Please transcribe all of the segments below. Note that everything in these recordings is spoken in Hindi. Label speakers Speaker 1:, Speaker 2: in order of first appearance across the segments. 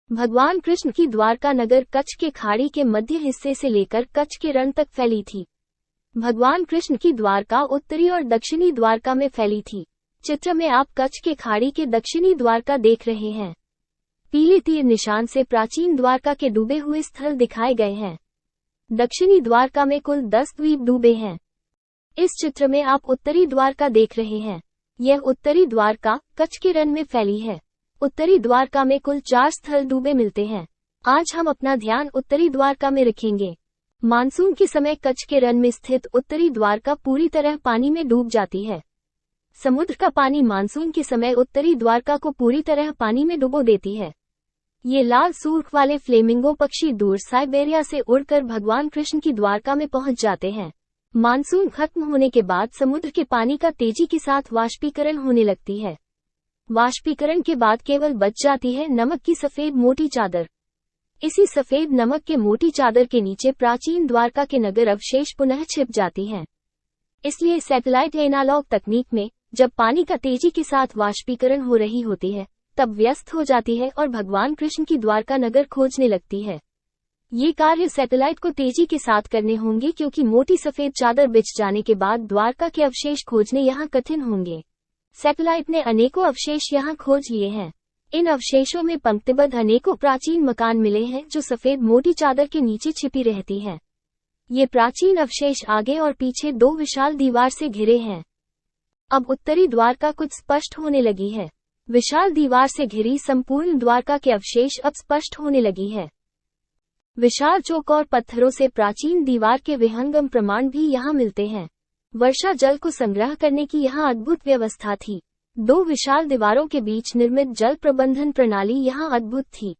Speaker 1: भगवान कृष्ण की द्वारका नगर कच्छ के खाड़ी के मध्य हिस्से से लेकर कच्छ के रण तक फैली थी। भगवान कृष्ण की द्वारका उत्तरी और दक्षिणी द्वारका में फैली थी। चित्र में आप कच्छ के खाड़ी के दक्षिणी द्वारका देख रहे हैं। पीले तीर निशान से प्राचीन द्वारका के डूबे हुए स्थल दिखाए गए हैं। दक्षिणी द्वारका में कुल 10 द्वीप डूबे हैं। इस चित्र में आप उत्तरी द्वारका देख रहे हैं। यह उत्तरी द्वारका कच्छ के रण में फैली है। उत्तरी द्वारका में कुल 4 स्थल डूबे मिलते हैं। आज हम अपना ध्यान उत्तरी द्वारका में रखेंगे। मानसून के समय कच्छ के रण में स्थित उत्तरी द्वारका पूरी तरह पानी में डूब जाती है। समुद्र का पानी मानसून के समय उत्तरी द्वारका को पूरी तरह पानी में डुबो देती है। ये लाल सूर्ख वाले फ्लेमिंगो पक्षी दूर साइबेरिया से उड़कर भगवान कृष्ण की द्वारका में पहुंच जाते हैं। मानसून खत्म होने के बाद समुद्र के पानी का तेजी के साथ वाष्पीकरण होने लगती है। वाष्पीकरण के बाद केवल बच जाती है नमक की सफेद मोटी चादर। इसी सफेद नमक के मोटी चादर के नीचे प्राचीन द्वारका के नगर अवशेष पुनः छिप जाती हैं। इसलिए सैटेलाइट एनालॉग तकनीक में जब पानी का तेजी के साथ वाष्पीकरण हो रही होती है तब व्यस्त हो जाती है और भगवान कृष्ण की द्वारका नगर खोजने लगती है। ये कार्य सैटेलाइट को तेजी के साथ करने होंगे क्योंकि मोटी सफेद चादर बिछ जाने के बाद द्वारका के अवशेष खोजने यहाँ कठिन होंगे। सैटेलाइट ने अनेकों अवशेष यहाँ खोज लिए हैं। इन अवशेषों में पंक्तिबद्ध अनेकों प्राचीन मकान मिले हैं जो सफेद मोटी चादर के नीचे छिपी रहती हैं। ये प्राचीन अवशेष आगे और पीछे 2 विशाल दीवार से घिरे हैं। अब उत्तरी द्वारका कुछ स्पष्ट होने लगी है। विशाल दीवार से घिरी संपूर्ण द्वारका के अवशेष अब स्पष्ट होने लगी है। विशाल चौक और पत्थरों से प्राचीन दीवार के विहंगम प्रमाण भी यहाँ मिलते हैं। वर्षा जल को संग्रह करने की यहाँ अद्भुत व्यवस्था थी। 2 विशाल दीवारों के बीच निर्मित जल प्रबंधन प्रणाली यहाँ अद्भुत थी।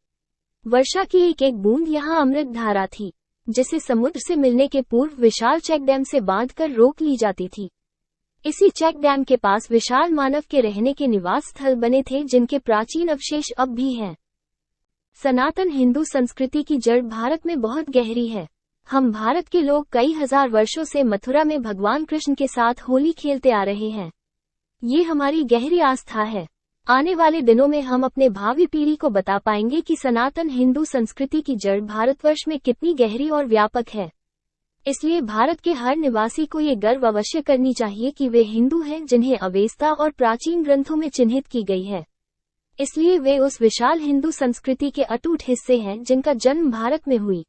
Speaker 1: वर्षा की एक एक बूंद यहाँ अमृत धारा थी, जिसे समुद्र से मिलने के पूर्व विशाल चेक डैम से बांधकर रोक ली जाती थी। इसी चेक डैम के पास विशाल मानव के रहने के निवास स्थल बने थे जिनके प्राचीन अवशेष अब भी हैं। सनातन हिंदू संस्कृति की जड़ भारत में बहुत गहरी है। हम भारत के लोग कई हजार वर्षों से मथुरा में भगवान कृष्ण के साथ होली खेलते आ रहे हैं। ये हमारी गहरी आस्था है। आने वाले दिनों में हम अपने भावी पीढ़ी को बता पाएंगे कि सनातन हिंदू संस्कृति की जड़ भारतवर्ष में कितनी गहरी और व्यापक है। इसलिए भारत के हर निवासी को ये गर्व अवश्य करनी चाहिए कि वे हिंदू हैं जिन्हें अवेस्ता और प्राचीन ग्रंथों में चिन्हित की गई है। इसलिए वे उस विशाल हिंदू संस्कृति के अटूट हिस्से हैं जिनका जन्म भारत में हुई।